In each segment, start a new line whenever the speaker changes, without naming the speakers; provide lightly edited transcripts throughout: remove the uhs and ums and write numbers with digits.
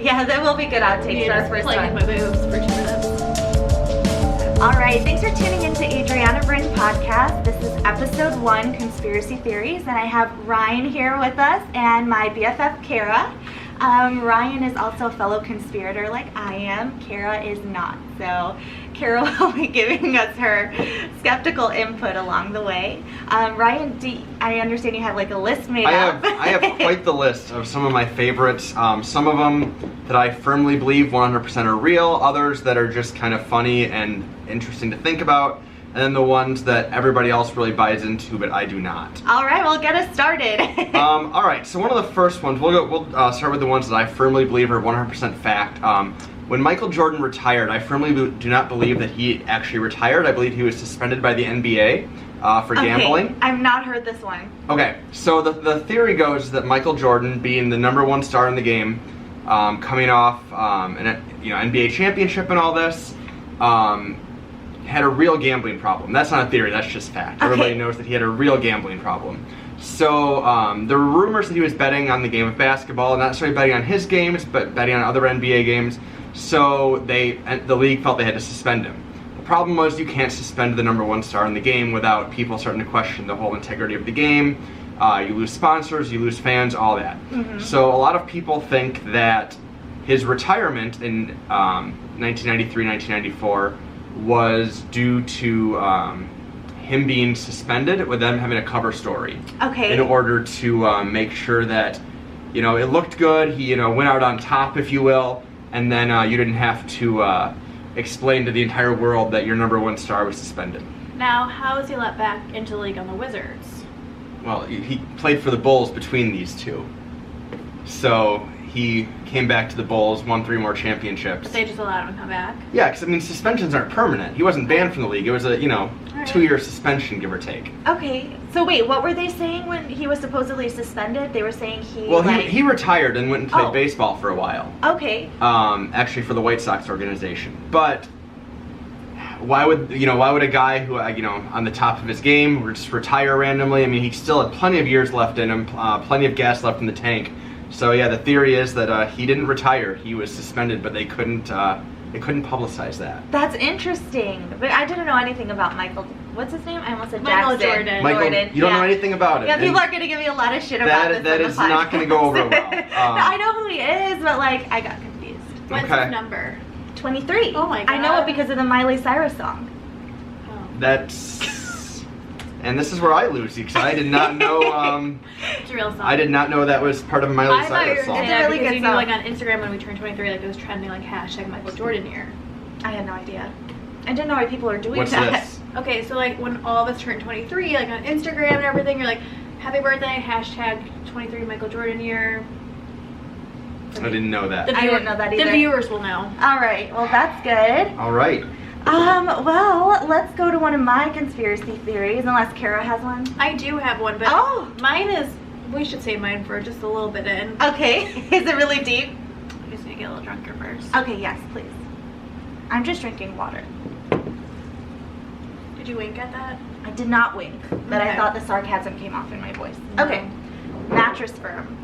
Yeah, that will be good outtakes for our first
playing
one.
with my boobs for 2 minutes.
All right, thanks for tuning into Adriana Brin Podcast. This is episode 1, Conspiracy Theories, and I have Ryan here with us and my BFF, Kara. Ryan is also a fellow conspirator like I am. Kara is not. So Kara will be giving us her skeptical input along the way. Ryan, I understand you have like a list made up.
I have quite the list of some of my favorites. Some of them that I firmly believe 100% are real, others that are just kind of funny and interesting to think about, and then the ones that everybody else really buys into, but I do not.
All right, well, get us started.
All right, so one of the first ones, we'll start with the ones that I firmly believe are 100% fact. When Michael Jordan retired, I firmly do not believe that he actually retired. I believe he was suspended by the NBA for gambling.
Okay, I've not heard this one.
Okay, so the theory goes that Michael Jordan, being the #1 star in the game, coming off an NBA championship and all this, had a real gambling problem. That's not a theory, that's just fact.
Okay.
Everybody knows that he had a real gambling problem. So there were rumors that he was betting on the game of basketball, not necessarily betting on his games, but betting on other NBA games. So the league felt they had to suspend him. The problem was you can't suspend the #1 star in the game without people starting to question the whole integrity of the game. You lose sponsors, you lose fans, all that.
Mm-hmm.
So a lot of people think that his retirement in 1993, 1994 was due to him being suspended with them having a cover story.
Okay.
In order to make sure that, it looked good, he, went out on top, if you will, and then you didn't have to explain to the entire world that your #1 star was suspended.
Now, how is he let back into the league on the Wizards?
Well, he played for the Bulls between these two. So he came back to the Bulls, won 3 more championships.
But they just allowed him to come back?
Yeah, because, suspensions aren't permanent. He wasn't banned from the league. It was a, 2-year suspension, give or take.
Okay, so wait, what were they saying when he was supposedly suspended? They were saying
he retired and went and played
Oh.
baseball for a while.
Okay.
Actually for the White Sox organization. But why would a guy who, on the top of his game would just retire randomly? I mean, he still had plenty of years left in him, plenty of gas left in the tank. So yeah, the theory is that he didn't retire. He was suspended, but they couldn't publicize that.
That's interesting. But I didn't know anything about Michael. What's his name? I almost said
Michael
Jackson.
Jordan.
Michael,
Jordan.
you don't know anything about it.
Yeah, people
And
are going to give me a lot of shit about this.
that
on the
is not going to go over well.
podcast. No, I know who he is, but I got confused.
What's
Okay.
his number?
23.
Oh my
I know
God.
it because of the Miley Cyrus song.
And this is where I lose you, because I did not know.
It's a real song.
I did not know that was part of Miley
I thought you
Cyrus
were
song.
saying
It's a
that
really
because
good
you knew,
song.
on Instagram when we turned 23, it was trending hashtag Michael Jordan year.
I had no idea. I didn't know why people are doing
What's
that.
this?
Okay, so when all of us turned 23, on Instagram and everything, you're like, happy birthday, hashtag 23 Michael Jordan year.
I didn't know that.
I didn't know that either.
The viewers will know.
All right, well that's good.
All right.
Well, let's go to one of my conspiracy theories, unless Kara has one.
I do have one, but mine is, we should save mine for just a little bit in.
Okay, is it really deep?
I'm just gonna get a little drunker first.
Okay, yes, please. I'm just drinking water.
Did you wink at that?
I did not wink, but I
Okay.
thought the sarcasm came off in my voice.
No.
Okay, mattress firm.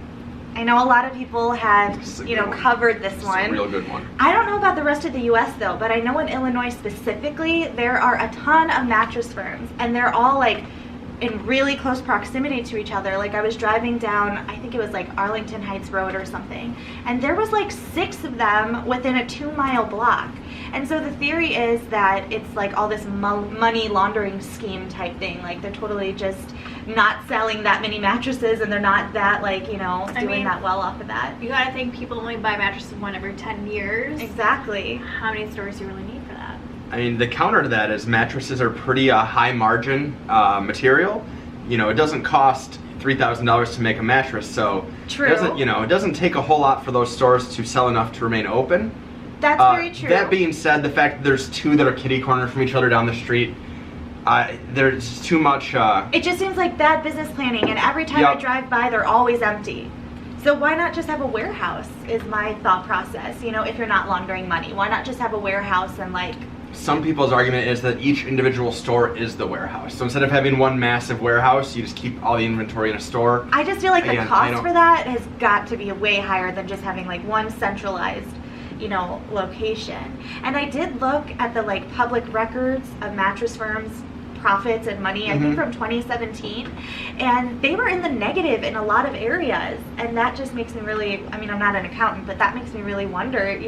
I know a lot of people have,
This is a good one.
covered this
It's
one.
a real good one.
I don't know about the rest of the U.S. though, but I know in Illinois specifically, there are a ton of mattress firms, and they're all in really close proximity to each other. I was driving down, I think it was Arlington Heights Road or something, and there was 6 of them within a 2-mile block. And so the theory is that it's all this money laundering scheme type thing. They're totally just not selling that many mattresses, and they're not that doing that well off of that.
You gotta think people only buy mattresses one every 10 years.
Exactly.
How many stores do you really need for that?
I mean, the counter to that is mattresses are pretty high margin material. It doesn't cost $3,000 to make a mattress, so
True.
it doesn't take a whole lot for those stores to sell enough to remain open.
That's very true.
That being said, the fact that there's 2 that are kitty corner from each other down the street, there's too much.
It just seems like bad business planning, and every time I
Yep.
drive by, they're always empty. So why not just have a warehouse is my thought process. If you're not laundering money, why not just have a warehouse and
some people's argument is that each individual store is the warehouse. So instead of having one massive warehouse, you just keep all the inventory in a store.
I just feel like the
Again,
cost for that has got to be way higher than just having like one centralized, location. And I did look at the like public records of mattress firms' profits and money, I think from 2017, and they were in the negative in a lot of areas, and that just makes me really, I'm not an accountant, but that makes me really wonder,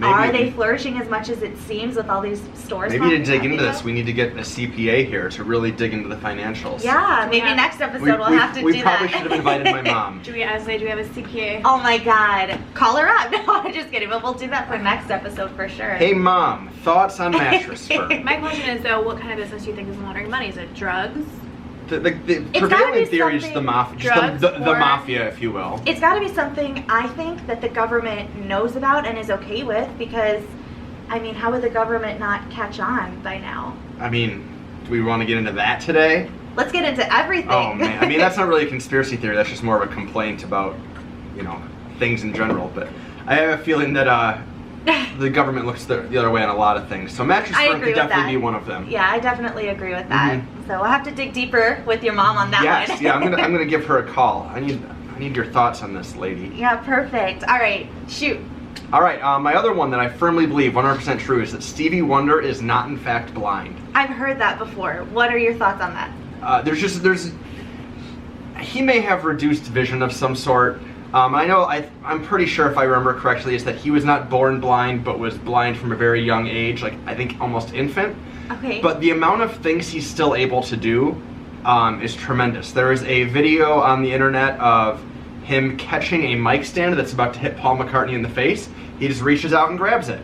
are they flourishing as much as it seems with all these stores?
Maybe to dig into this, we need to get a CPA here to really dig into the financials.
Yeah, maybe next episode we'll have to do that.
We probably should have invited my mom.
Do we have a CPA?
Oh my God. Call her up. No, I'm just kidding, but we'll do that for next episode for sure.
Hey Mom, thoughts on mattress firm?
My question is though, what kind of business do you think is laundering money? Is it drugs?
The prevailing theory is the mafia, the mafia, if you will.
It's got to be something I think that the government knows about and is okay with, because, how would the government not catch on by now?
Do we want to get into that today?
Let's get into everything.
Oh man, that's not really a conspiracy theory. That's just more of a complaint about, things in general. But I have a feeling that the government looks the other way on a lot of things. So mattress firm could definitely be one of them.
Yeah, I definitely agree with that. So we'll have to dig deeper with your mom on that one.
Yes, yeah, I'm gonna give her a call. I need your thoughts on this, lady.
Yeah, perfect. All right, shoot.
All right, my other one that I firmly believe 100% true is that Stevie Wonder is not in fact blind.
I've heard that before. What are your thoughts on that?
He may have reduced vision of some sort. I'm pretty sure, if I remember correctly, is that he was not born blind, but was blind from a very young age, like I think almost infant.
Okay.
But the amount of things he's still able to do is tremendous. There is a video on the internet of him catching a mic stand that's about to hit Paul McCartney in the face. He just reaches out and grabs it.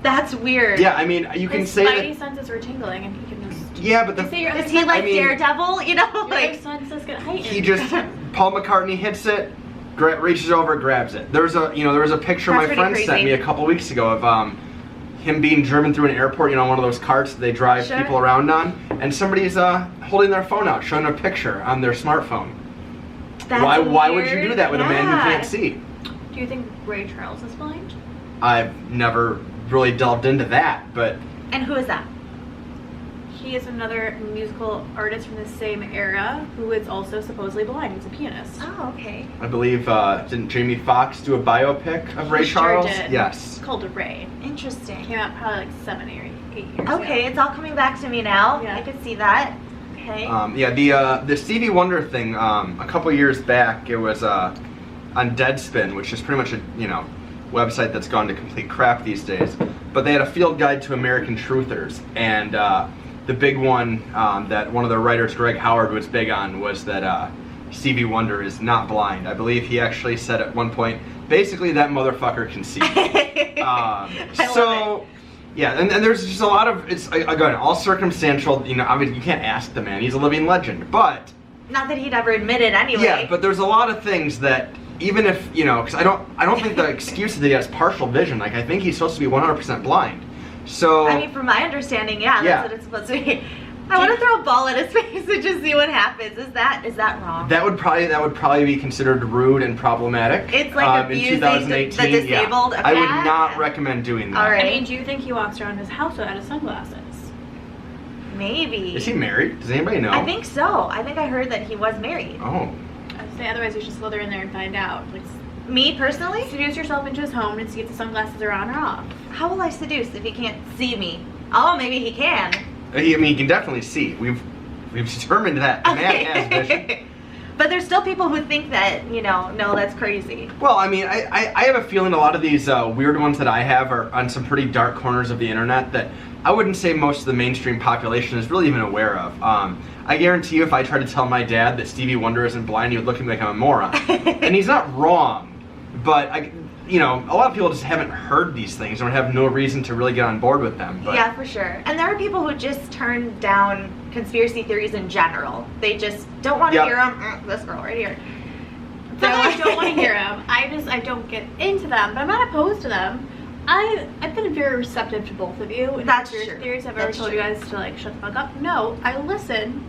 That's weird.
Yeah, you can say that.
His spidey senses were tingling, and he can just.
Yeah, but
is he like Daredevil?
Your senses get heightened.
He just Paul McCartney hits it. Reaches over, grabs it. There was a picture my friend sent me a couple weeks ago of him being driven through an airport, one of those carts that they drive people around on, and somebody's holding their phone out, showing a picture on their smartphone. Why would you do that with a man who can't see?
Do you think Ray Charles is blind?
I've never really delved into that, but.
And who is that?
He is another musical artist from the same era who is also supposedly blind. He's a pianist.
Oh, okay.
I believe, didn't Jamie Foxx do a biopic of Ray Charles?
Sure did.
Yes.
It's called Ray.
Interesting.
Came out probably like 7 or 8 years ago.
Okay, it's all coming back to me now.
Yeah.
I could see that. Okay.
The Stevie Wonder thing, a couple years back, it was on Deadspin, which is pretty much a, website that's gone to complete crap these days. But they had a field guide to American truthers, and the big one that one of the writers, Greg Howard, was big on was that Stevie Wonder is not blind. I believe he actually said at one point, basically that motherfucker can see.
Love it.
Yeah, and there's just a lot of, it's again, all circumstantial, you can't ask the man, he's a living legend, but.
Not that he'd ever admit it anyway.
Yeah, but there's a lot of things that, even if, because I don't think the excuse is that he has partial vision, like I think he's supposed to be 100% blind. So.
From my understanding, that's what it's supposed to be. I want to throw a ball at his face and just see what happens. Is that wrong?
That would probably be considered rude and problematic.
It's like abusing
in 2018,
the disabled.
Yeah. I would not recommend doing that.
All right.
Do you think he walks around his house without his sunglasses?
Maybe.
Is he married? Does anybody know?
I think so. I think I heard that he was married.
Oh.
I'd say otherwise you should slither in there and find out.
Me personally?
Seduce yourself into his home and see if the sunglasses are on or off.
How will I seduce if he can't see me? Oh, maybe he can.
He can definitely see. We've determined that the man has vision.
But there's still people who think that, no, that's crazy.
Well, I have a feeling a lot of these weird ones that I have are on some pretty dark corners of the internet that I wouldn't say most of the mainstream population is really even aware of. I guarantee you if I tried to tell my dad that Stevie Wonder isn't blind, he would look at me like I'm a moron. And he's not wrong, but a lot of people just haven't heard these things and have no reason to really get on board with them. But.
Yeah, for sure. And there are people who just turn down conspiracy theories in general. They just don't want to hear them. This girl right here.
I don't want to hear them. I don't get into them, but I'm not opposed to them. I've been very receptive to both of you. And
That's true.
Theories I've ever told you guys to shut the fuck up. No, I listen.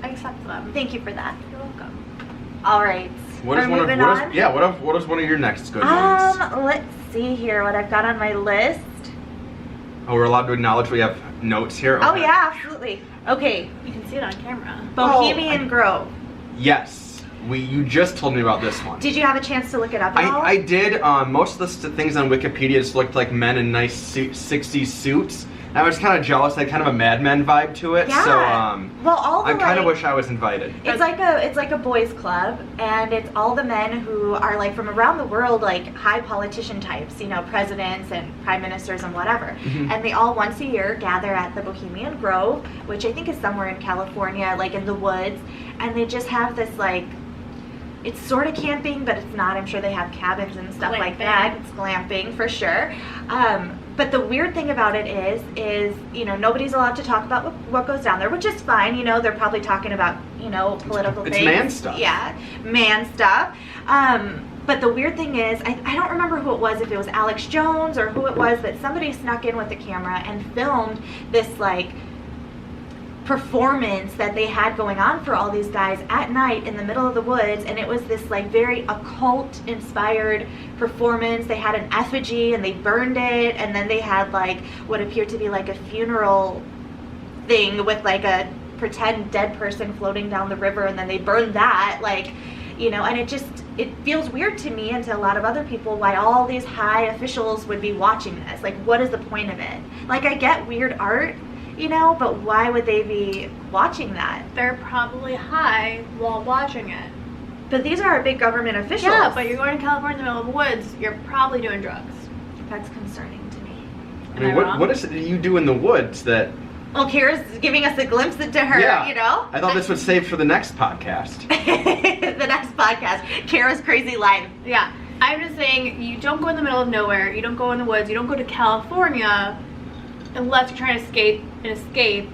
I accept them.
Thank you for that.
You're welcome.
All right.
What is one of your next good ones?
Let's see here what I've got on my list.
Oh, we're allowed to acknowledge we have notes here?
Oh
Okay.
yeah, absolutely. Okay,
You can see it on camera.
Bohemian Grove.
Yes. You just told me about this one.
Did you have a chance to look it up at all?
I did. Most of the things on Wikipedia just looked like men in nice 60s suits. And I was kind of jealous. They had kind of a Mad Men vibe to it.
Yeah.
So
well, all the
I kind of wish I was invited.
It's like a boys club, and it's all the men who are like from around the world, like high politician types, you know, presidents and prime ministers and whatever.
Mm-hmm.
And they all once a year gather at the Bohemian Grove, which I think is somewhere in California, like in the woods, and they just have this like. It's sort of camping, but it's not. I'm sure they have cabins and stuff like that. It's glamping for sure. But the weird thing about it is you know, nobody's allowed to talk about what goes down there, which is fine. You know, they're probably talking about, you know, political things.
It's man stuff.
Yeah, man stuff. But the weird thing is, I don't remember who it was, if it was Alex Jones or who it was, but somebody snuck in with the camera and filmed this like performance that they had going on for all these guys at night in the middle of the woods, and it was this like very occult inspired performance. They had an effigy and they burned it, and then they had like what appeared to be like a funeral thing with like a pretend dead person floating down the river, and then they burned that, like, you know, and it feels weird to me and to a lot of other people why all these high officials would be watching this. Like, what is the point of it? Like, I get weird art, you know, but why would they be watching that?
They're probably high while watching it.
But these are our big government officials.
Yeah, but you're going to California in the middle of the woods, you're probably doing drugs.
That's concerning to me.
I mean, what is it that you do in the woods that...
Well, Kara's giving us a glimpse into her, you know?
I thought this was saved for the next podcast.
The next podcast, Kara's crazy life.
Yeah, I'm just saying, you don't go in the middle of nowhere, you don't go in the woods, you don't go to California unless you're trying to escape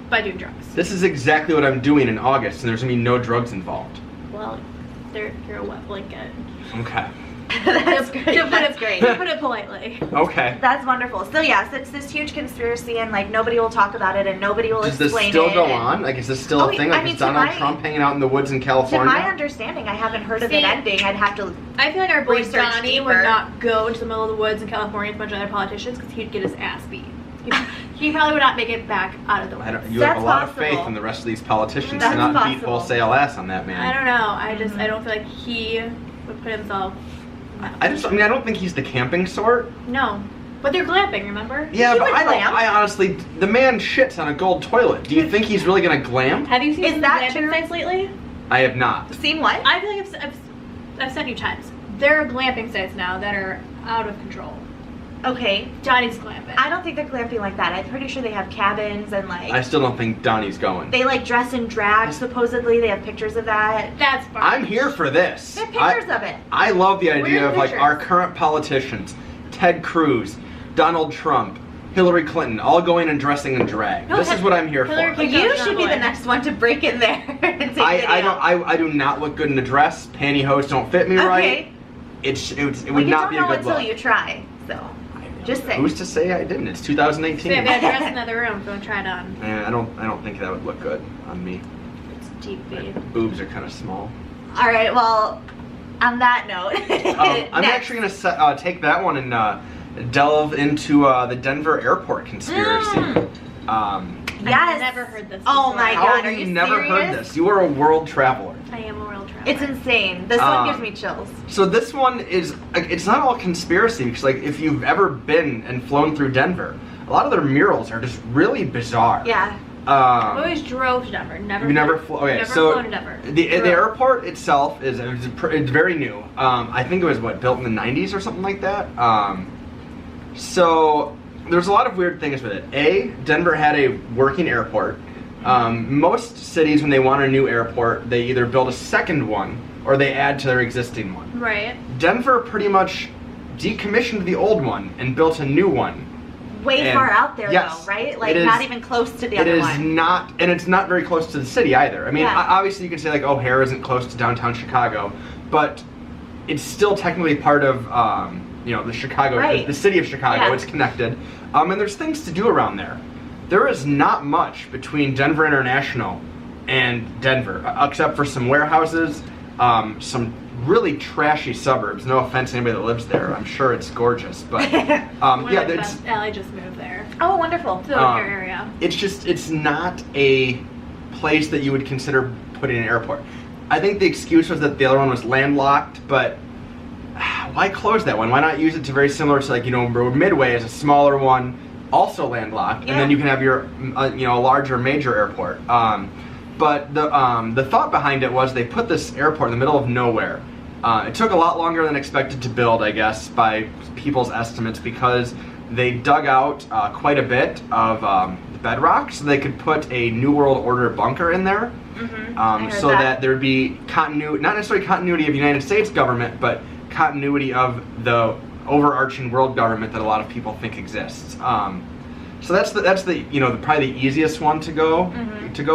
by doing drugs.
This is exactly what I'm doing in August, and there's going to be no drugs involved.
Well, you're a wet blanket.
Okay.
That's great. That's great.
To put it politely.
Okay.
That's wonderful. So yes, it's this huge conspiracy, and like nobody will talk about it, and nobody will
Does
explain it.
Does this still go on? Like, is this still a thing? Like,
I mean,
is Donald Trump hanging out in the woods in California?
To my understanding, I haven't heard of it ending. I'd have to.
I feel like our boy
research
Donnie
deeper.
would not go into the middle of the woods in California with a bunch of other politicians because he'd get his ass beat. He probably would not make it back out of the woods.
You have
That's
a lot
possible.
of faith in the rest of these politicians
That's
to not beat
possible.
wholesale ass on that man.
I don't know. I don't feel like he would put himself.
I don't think he's the camping sort.
No. But they're glamping, remember?
Yeah,
He
but
would
I don't.
glam.
I honestly, the man shits on a gold toilet. Do you think he's really gonna glam?
Have you seen
Is
some
that
glamping
true?
sites lately?
I have not.
Seen what?
I feel like I've sent you times. There are glamping sites now that are out of control.
Okay.
Johnny's glamping.
I don't think they're glamping like that. I'm pretty sure they have cabins and like.
I still don't think Donnie's going.
They like dress in drag. Supposedly, they have pictures of that.
That's fine.
I'm here for this.
They have pictures of it.
I love the idea
Where are
of
the
like our
pictures?
current politicians, Ted Cruz, Donald Trump, Hillary Clinton, all going and dressing in drag.
No,
This is what I'm here
Hillary
for.
Clinton-
You should be the next one to break in there and take video.
I do not look good in a dress. Pantyhose don't fit me right. It would not be a good
You don't know
look.
until you try. So, just saying.
Who's to say I didn't? It's 2018.
So yeah, we had a dress in the other room. Don't try it on.
I don't think that would look good on me.
It's deep,
My
babe.
boobs are kind of small.
All right. Well, on that note,
I'm
next.
actually going to take that one and delve into the Denver airport conspiracy.
Yes.
I've never heard this
Oh
before.
my
How
God,
have
are
you
you
never heard
serious?
this? You are a world traveler.
I am a world traveler.
It's insane. This one gives me chills.
So this one is, it's not all conspiracy, because like if you've ever been and flown through Denver, a lot of their murals are just really bizarre.
Yeah.
I always drove to Denver. Never.
You never flew. Okay,
never
so
flown to Denver.
the airport itself it's very new. I think it was built in the 90s or something like that. So there's a lot of weird things with it. Denver had a working airport. Most cities, when they want a new airport, they either build a second one or they add to their existing one.
Right.
Denver pretty much decommissioned the old one and built a new one.
Way
And
far out there,
yes,
though, right? Like,
it is-
not even close to the
It
other
is
one.
not, and it's not very close to the city either. I mean,
Yeah.
obviously you could say like, oh, O'Hare isn't close to downtown Chicago, but it's still technically part of, the Chicago,
Right.
the city of Chicago.
Yeah.
It's connected, and there's things to do around there. There is not much between Denver International and Denver, except for some warehouses, some really trashy suburbs. No offense to anybody that lives there. I'm sure it's gorgeous, but
Allie just moved there.
Oh, wonderful.
To the O'Hare area.
It's not a place that you would consider putting an airport. I think the excuse was that the other one was landlocked, but why close that one? Why not use it to very similar to, like, Midway is a smaller one, also landlocked, and then you can have your larger major airport. But the thought behind it was they put this airport in the middle of nowhere. It took a lot longer than expected to build, I guess, by people's estimates, because they dug out quite a bit of the bedrock so they could put a New World Order bunker in there. So that there would be continuity, not necessarily continuity of the United States government, but continuity of the overarching world government that a lot of people think exists. So that's the probably the easiest one to go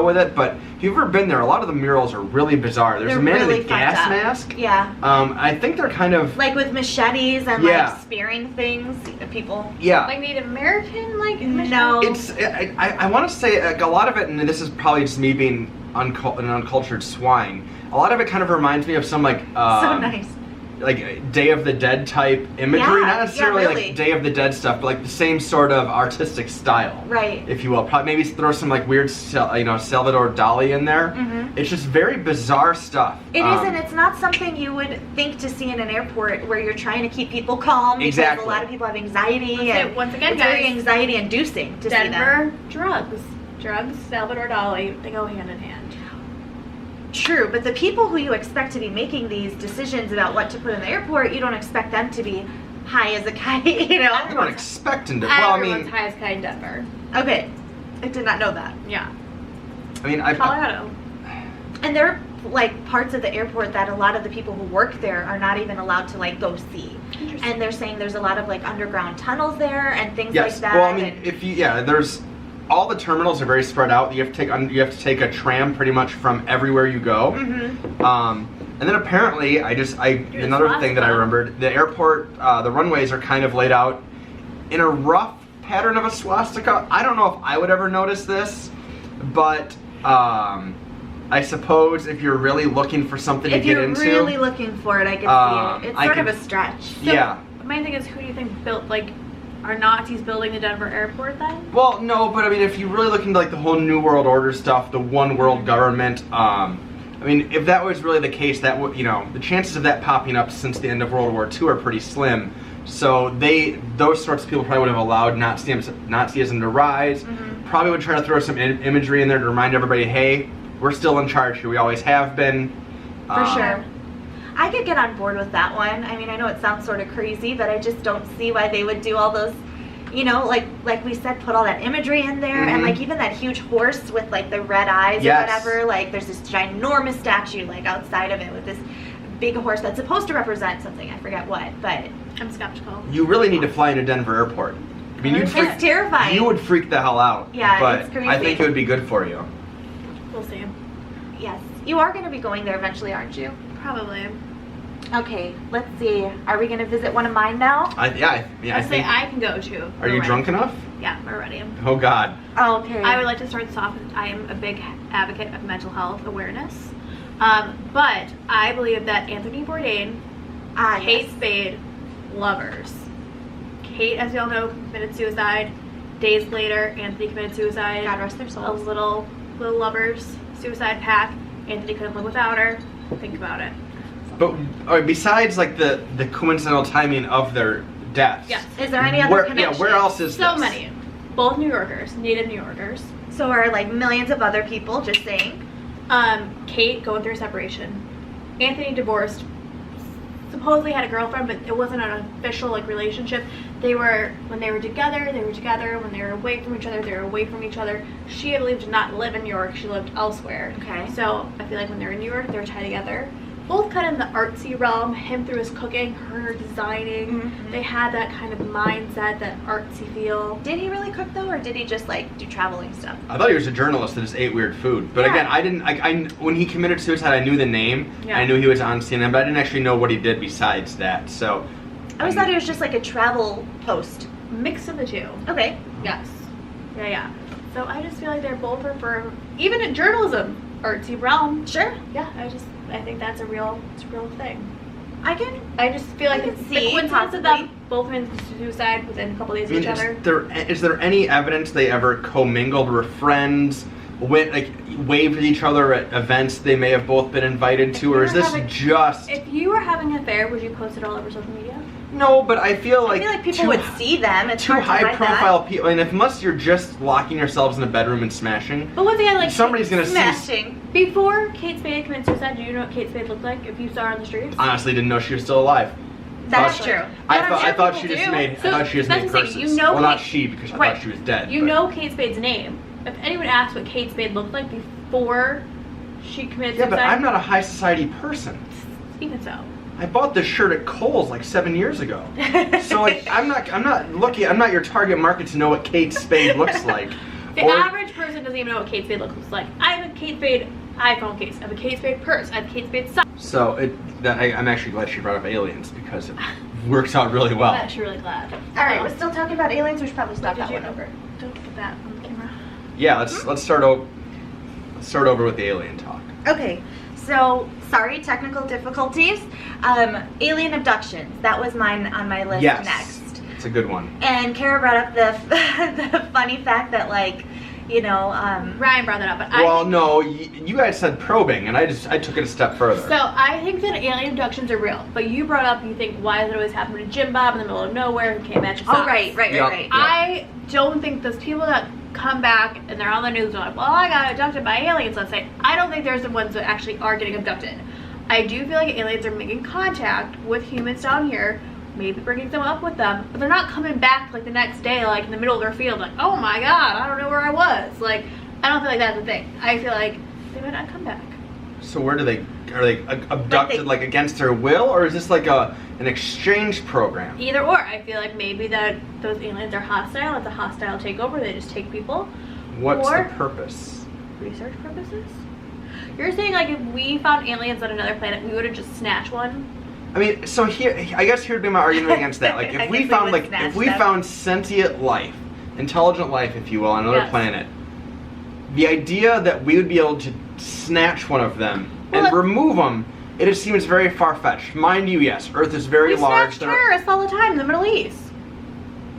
with it. But if you've ever been there, a lot of the murals are really bizarre. There's a man in a gas mask.
Yeah.
I think they're kind of
like with machetes and like spearing things. People.
Yeah.
Like Native American, like
no.
It's I want to say a lot of it, and this is probably just me being an uncultured swine. A lot of it kind of reminds me of some like
so nice.
Like Day of the Dead type imagery, not necessarily like Day of the Dead stuff, but like the same sort of artistic style,
right? If
you will, probably maybe throw some like weird, Salvador Dali in there. It's just very bizarre stuff.
It is, and it's not something you would think to see in an airport where you're trying to keep people calm. Because
exactly.
A lot of people have anxiety, and
once again,
it's very anxiety-inducing to see them.
Drugs, Salvador Dali, they go hand in hand.
True, but the people who you expect to be making these decisions about what to put in the airport, you don't expect them to be high as a kite,
I don't expect them to.
Everyone's high as a kite in Denver.
Okay, I did not know that.
Yeah.
Colorado.
And there are like parts of the airport that a lot of the people who work there are not even allowed to like go see. And they're saying there's a lot of like underground tunnels there and things like that.
Well, there's. All the terminals are very spread out. You have to take a tram pretty much from everywhere you go. And then apparently, another thing that I remembered, the airport, the runways are kind of laid out in a rough pattern of a swastika. I don't know if I would ever notice this, but I suppose if you're really looking for something to get into.
If you're really looking for it, I can see it. It's sort of a stretch.
So, the main thing is, who do you think built, are Nazis building the Denver airport then?
Well, no, but I mean, if you really look into like the whole New World Order stuff, the one world government, I mean, if that was really the case, that would, the chances of that popping up since the end of World War II are pretty slim. So those sorts of people probably would have allowed Nazism to rise. Probably would try to throw some imagery in there to remind everybody, hey, we're still in charge here. We always have been.
For sure. I could get on board with that one. I mean, I know it sounds sort of crazy, but I just don't see why they would do all those, like we said, put all that imagery in there, and like even that huge horse with like the red eyes or whatever. Like there's this ginormous statue like outside of it with this big horse that's supposed to represent something. I forget what, but
I'm skeptical.
You really need to fly into Denver Airport. I mean,
it's terrifying.
You would freak the hell out.
Yeah,
but
it's crazy.
I think it would be good for you.
We'll see.
Yes, you are going to be going there eventually, aren't you?
Probably.
Okay, let's see. Are we going to visit one of mine now?
I think I can go too.
Are you drunk enough?
Yeah, we're ready.
Oh God.
Oh, okay.
I would like to start this off with I am a big advocate of mental health awareness. But I believe that Anthony Bourdain, Kate Spade, lovers. Kate, as you all know, committed suicide. Days later, Anthony committed suicide.
God rest their souls.
A little lovers suicide pact. Anthony couldn't live without her. Think about it.
But besides like the coincidental timing of their deaths.
Yes.
Is there any other connections?
Yeah, where else is
so
this?
many. Both New Yorkers, native New Yorkers.
So are like millions of other people, just saying.
Kate going through a separation. Anthony divorced. Supposedly had a girlfriend, but it wasn't an official relationship. When they were together, they were together. When they were away from each other, they were away from each other. She, I believe, did not live in New York. She lived elsewhere. Okay. So I feel like when they're in New York, they're tied together. Both kind of in the artsy realm. Him through his cooking, her designing. They had that kind of mindset, that artsy feel.
Did he really cook though, or did he just do traveling stuff?
I thought he was a journalist that just ate weird food. But again, I didn't. When he committed suicide, I knew the name. Yeah. I knew he was on CNN, but I didn't actually know what he did besides that. So
I always thought it was just like a travel post.
Mix of the two.
Okay.
Yes. Yeah. So I just feel like they're both for even in journalism, artsy realm.
Sure.
Yeah. I think that's a real thing. I just feel like
I
the
can see,
coincidence of
possibly.
them both committed suicide within a couple days of each other.
Is there any evidence they ever commingled, were friends, waved at each other at events they may have both been invited to, or is this just...
If you were having an affair, would you post it all over social media?
No, but I feel like
people would see them. It's
two
hard to hide
high-profile
that.
people, and unless you're just locking yourselves in a bedroom and smashing,
But once again,
somebody's gonna see.
Smashing.
Before Kate Spade committed suicide, do you know what Kate Spade looked like if you saw her on the streets?
Honestly, didn't know she was still alive.
That's
Exactly.
true.
I thought she
people
just
do.
made.
So,
I thought she just
that's
made
the thing,
curses.
you know
well, not
Kate-
she, because I
Right.
thought she was dead.
You
but-
know Kate Spade's name. If anyone asked what Kate Spade looked like before she committed
Yeah,
suicide,
but I'm not a high society person.
even so.
I bought this shirt at Kohl's like 7 years ago. So I'm not your target market to know what Kate Spade looks like.
The average person doesn't even know what Kate Spade looks like. I have a Kate Spade iPhone case. I have a Kate Spade purse. I have a Kate Spade sock.
So I'm actually glad she brought up aliens because it works out really well.
I'm actually really glad.
All right, we're still talking about aliens. We should probably stop that one over.
Don't put that on the camera.
Yeah, let's start over with the alien talk.
Okay, so sorry, technical difficulties. Alien abductions. That was mine on my list
Yes,
next.
it's a good one.
And Kara brought up the funny fact that, like, you know,
Ryan brought that up, but
Well, no, you guys said probing, and I took it a step further.
So I think that alien abductions are real, but you brought up, you think, why does it always happen to Jim Bob in the middle of nowhere who can't match a
oh,
socks?
right.
Yep.
I don't think those people that come back and they're on the news and are like, well, I got abducted by aliens, let's say. I don't think there's the ones that actually are getting abducted. I do feel like aliens are making contact with humans down here, maybe bringing them up with them, but they're not coming back like the next day, like in the middle of their field, like, oh my god, I don't know where I was. Like, I don't feel like that's a thing. I feel like they might not come back.
So where are they abducted like against their will, or is this like an exchange program?
Either or. I feel like maybe that those aliens are hostile. It's a hostile takeover. They just take people.
What's
Or-
the purpose?
Research purposes? You're saying like if we found aliens on another planet, we would have just snatched one?
I mean, so I guess here'd be my argument against that. Like,
I
if we
think we
found
would snatch
if we
them.
found sentient life, intelligent life, if you will, on another
Yes.
planet, the idea that we would be able to snatch one of them
Well,
and remove them, it just seems very far-fetched. Mind you, yes, Earth is very
We
large.
snatch terrorists all the time in the Middle East.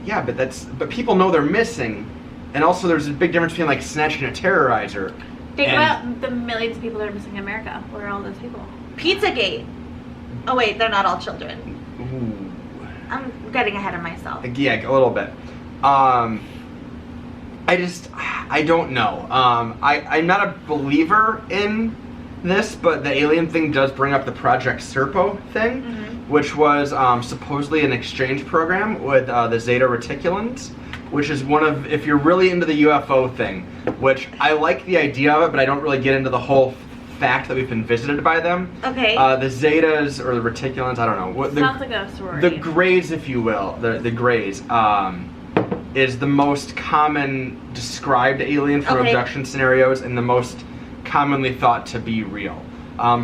Yeah, but people know they're missing, and also there's a big difference between like snatching a terrorizer.
Think
and-
about the millions of people that are missing in America. Where are all those people?
Pizzagate. Oh wait, they're not all children.
Ooh.
I'm getting ahead of myself.
Yeah, a little bit. I don't know. I'm not a believer in this, but the alien thing does bring up the Project Serpo thing, which was supposedly an exchange program with the Zeta Reticulans, which is one of, if you're really into the UFO thing, which I like the idea of it, but I don't really get into the whole fact that we've been visited by them.
Okay.
The Zetas, or the Reticulans, I don't know. What
Sounds like a sorority.
the Greys, if you will, the Greys, is the most common described alien from
Okay.
abduction scenarios and the most commonly thought to be real.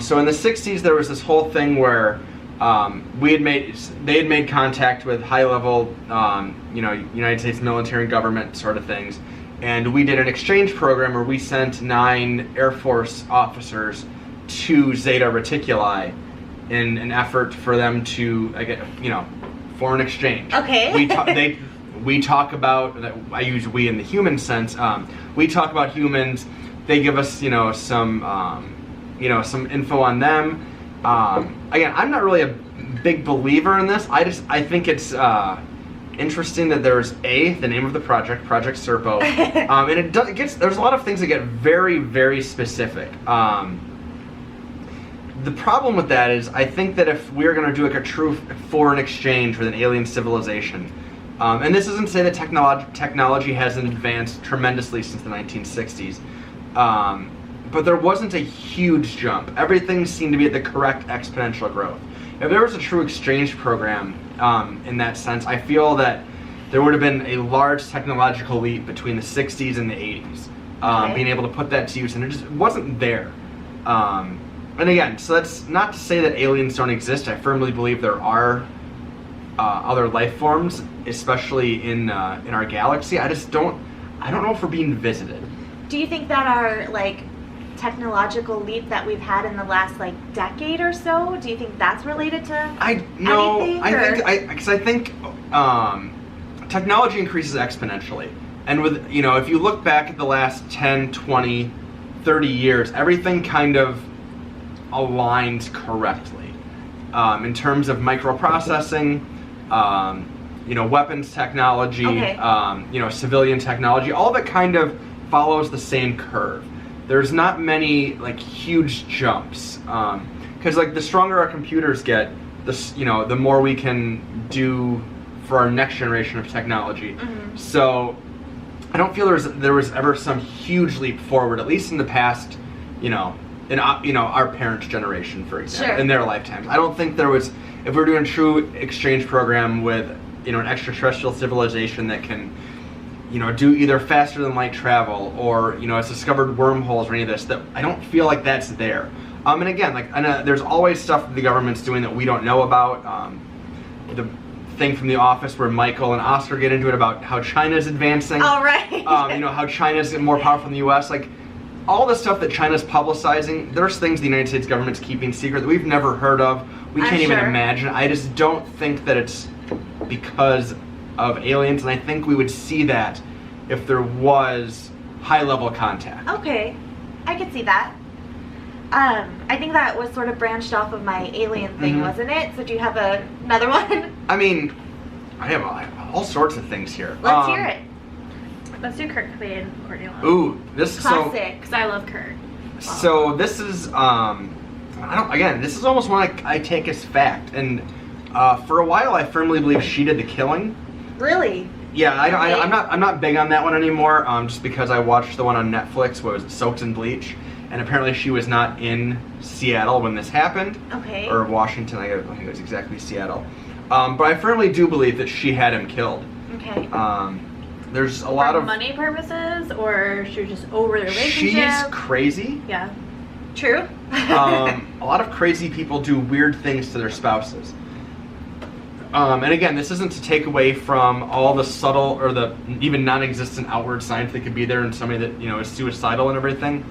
So in the 60s, there was this whole thing where they had made contact with high-level, United States military and government sort of things, and we did an exchange program where we sent 9 Air Force officers to Zeta Reticuli in an effort for them to, foreign exchange.
Okay.
We talk about, I use we in the human sense, we talk about humans, they give us, some info on them. Again, I'm not really a big believer in this. I think it's interesting that there's the name of the project, Project Serpo, and there's a lot of things that get very, very specific. The problem with that is, I think that if we're going to do like a true foreign exchange with an alien civilization, and this isn't to say that technology hasn't advanced tremendously since the 1960s, but there wasn't a huge jump. Everything seemed to be at the correct exponential growth. If there was a true exchange program in that sense, I feel that there would have been a large technological leap between the 60s and the 80s, being able to put that to use, and it just wasn't there. And again, so that's not to say that aliens don't exist. I firmly believe there are other life forms, especially in our galaxy. I don't know if we're being visited.
Do you think that our technological leap that we've had in the last like decade or so? Do you think that's related to anything?
I think technology increases exponentially. And with, if you look back at the last 10, 20, 30 years, everything kind of aligns correctly. In terms of microprocessing, weapons technology, civilian technology, all of it kind of follows the same curve. There's not many like huge jumps, because like the stronger our computers get, the more we can do for our next generation of technology.
Mm-hmm.
So I don't feel there was ever some huge leap forward, at least in the past, in our parents' generation, for example,
Sure.
in their lifetimes. I don't think there was, if we're doing a true exchange program with an extraterrestrial civilization that can do either faster than light travel or has discovered wormholes or any of this, that I don't feel like that's there. And again, there's always stuff that the government's doing that we don't know about. The thing from The Office where Michael and Oscar get into it about how China's advancing.
All right.
How China's more powerful than the U.S. Like all the stuff that China's publicizing, there's things the United States government's keeping secret that we've never heard of. We can't even imagine. I just don't think that it's because of aliens, and I think we would see that if there was high-level contact.
Okay, I could see that. I think that was sort of branched off of my alien thing,
Mm-hmm.
wasn't it? So do you have another one?
I mean, I have all sorts of things here.
Let's hear it.
Let's do Kurt Cobain, Courtney Love.
Ooh, this
Classic.
Because I love Kurt.
So this is this is almost one I take as fact, and for a while I firmly believe she did the killing.
Really?
Yeah, I'm not big on that one anymore. Just because I watched the one on Netflix, what was it, Soaked in Bleach, and apparently she was not in Seattle when this happened.
Okay.
Or Washington, I think it was exactly Seattle. But I firmly do believe that she had him killed.
Okay.
There's a lot
For
of
money purposes, or she was just over the relationship.
She's crazy.
Yeah.
True.
A lot of crazy people do weird things to their spouses. And again, this isn't to take away from all the subtle or the even non-existent outward signs that could be there in somebody that is suicidal and everything.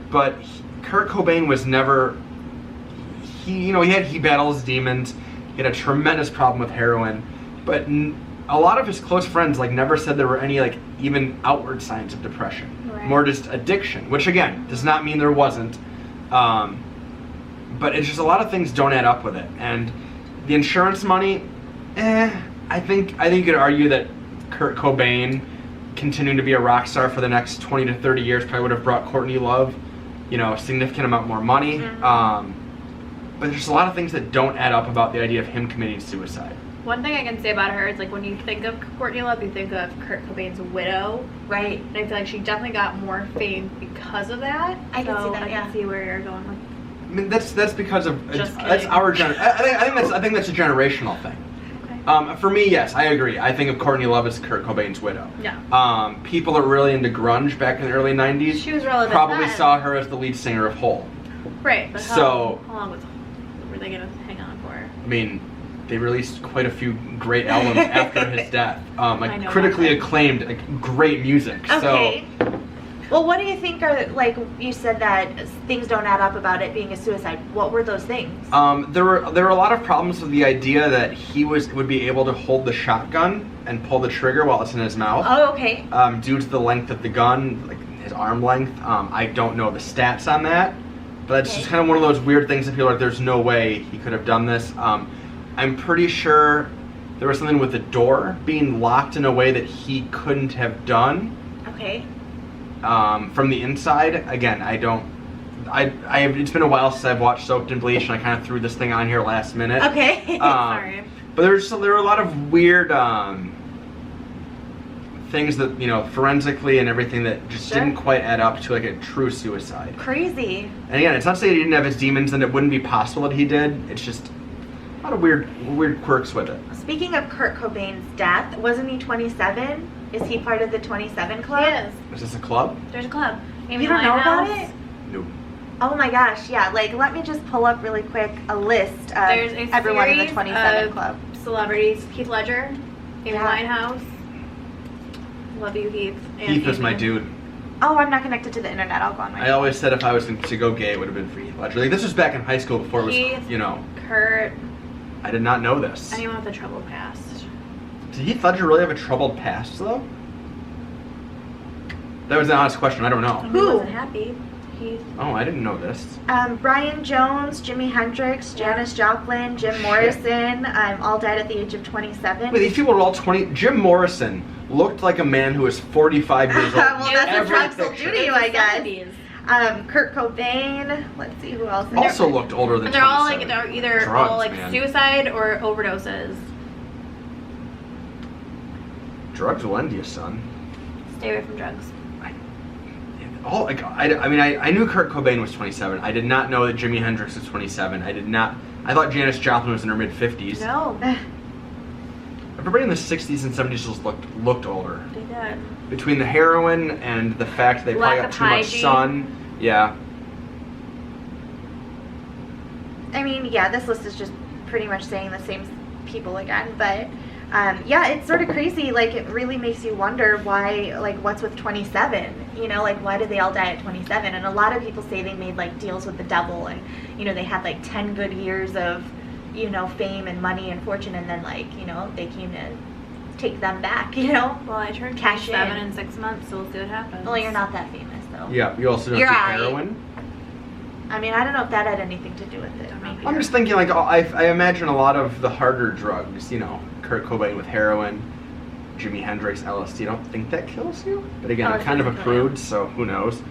But Kurt Cobain was never. He battled his demons. He had a tremendous problem with heroin, but a lot of his close friends never said there were any even outward signs of depression.
Right.
More just addiction, which again does not mean there wasn't. But it's just a lot of things don't add up with it, and the insurance money. I think you could argue that Kurt Cobain continuing to be a rock star for the next 20 to 30 years probably would have brought Courtney Love, a significant amount more money.
Mm-hmm.
But there's a lot of things that don't add up about the idea of him committing suicide.
One thing I can say about her is when you think of Courtney Love, you think of Kurt Cobain's widow.
Right.
And I feel like she definitely got more fame because of that.
I can see that,
I can see where you're going with.
I mean, that's because of
Just
that's
kidding.
our I think that's a generational thing. For me, yes, I agree. I think of Courtney Love as Kurt Cobain's widow.
Yeah.
People that were really into grunge back in the early 90s
She was relevant
probably
then.
saw her as the lead singer of Hole.
Right, but
So-
how long were they going to hang on for?
I mean, they released quite a few great albums after his death.
I know
Critically
that.
acclaimed, great music.
Okay. Well, what do you think are, you said that things don't add up about it being a suicide. What were those things?
There were a lot of problems with the idea that he would be able to hold the shotgun and pull the trigger while it's in his mouth.
Oh, okay.
Due to the length of the gun, his arm length. I don't know the stats on that, but it's just kind of one of those weird things that people are like, there's no way he could have done this. I'm pretty sure there was something with the door being locked in a way that he couldn't have done.
Okay.
From the inside. Again, it's been a while since I've watched Soaked in Bleach, and I kind of threw this thing on here last minute.
Okay.
Sorry.
But there were a lot of weird things that, forensically and everything that just
Sure.
didn't quite add up to a true suicide.
Crazy.
And again, it's not to say he didn't have his demons and it wouldn't be possible that he did. It's just a lot of weird quirks with it.
Speaking of Kurt Cobain's death, wasn't he 27? Is he part of the 27 Club?
Yes.
Is this a club?
There's a club.
You don't know about it?
No.
Oh my gosh, yeah. Let me just pull up really quick a list of
There's a
everyone in the
series
27
of
Club.
celebrities. Heath Ledger, Amy
Yeah.
Winehouse. Love you, Heath. And
Heath is
Amy.
my dude.
Oh, I'm not connected to the internet. I'll go on my
I always said if I was to go gay, it would have been for Heath Ledger. Like, this was back in high school before it was,
Heath,
you know.
Kurt.
I did not know this.
Anyone with a troubled past.
Did Heath Ledger really have a troubled past, though? That was an honest question. I don't know.
He
Who?
wasn't happy. Heath.
Oh, I didn't know this.
Brian Jones, Jimi Hendrix, Janis Joplin, Jim
Shit.
Morrison, all died at the age of 27.
Wait, these people were all 20. Jim Morrison looked like a man who was 45 years old.
Well, that's what
Every
drugs will
picture.
do to you, I guess.
70s.
Kurt Cobain. Let's see who else.
Also looked older than
And they're all like
27.
they're either
Drugs,
all like
man.
suicide or overdoses.
Drugs will end you, son.
Stay away from drugs.
I knew Kurt Cobain was 27. I did not know that Jimi Hendrix was 27. I thought Janis Joplin was in her mid-50s.
No,
Everybody in the 60s and 70s just looked older.
they did.
Between the heroin and the fact they probably
Lack
got
of
too much
hygiene.
sun. Yeah.
I mean, yeah, this list is just pretty much saying the same people again, but yeah, it's sort of crazy. Like, it really makes you wonder why, like, what's with 27? You know, like, why did they all die at 27? And a lot of people say they made, like, deals with the devil, and, you know, they had, like, 10 good years of, you know, fame and money and fortune, and then, like, you know, they came to take them back, you know?
Well, I turned
Cash
27
in.
in 6 months, so we'll see what happens.
Well, you're not that famous, though.
Yeah, you also don't
You're
do
right.
heroin.
I mean, I don't know if that had anything to do with it. Maybe.
I'm just thinking, like, I imagine a lot of the harder drugs, you know, Kurt Cobain with heroin, Jimi Hendrix, LSD. I don't think that kills you. But again, I'm
LSD
kind of a
doesn't kill you.
prude, so who knows.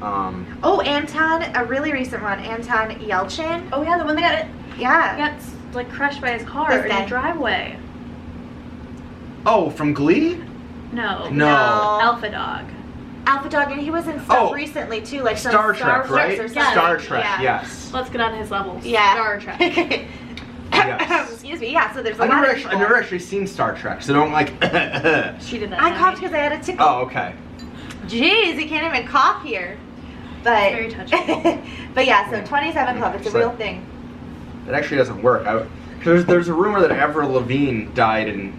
Oh, Anton, a really recent one. Anton Yelchin.
Oh yeah, the one that
Yeah.
got like crushed by his car
This
in
guy.
the driveway.
Oh, from Glee?
No.
No.
Alpha Dog.
Alpha Dog, and he was in stuff
Oh.
recently too, like some
Star Trek,
Wars
right?
or something.
Star Trek,
Yeah.
yes.
Let's get on his level.
Yeah.
Star Trek.
Yes.
Excuse me. Yeah. So there's a
I've
lot
never,
of
actually,
people.
I've never actually seen Star Trek, so don't like.
She did that.
I
to
coughed
me.
because I had a tickle.
Oh, okay.
Jeez, you can't even cough here. But
Very touching.
but yeah, so 27 Club, it's a real thing.
It actually doesn't work. There's a rumor that Avril Lavigne died in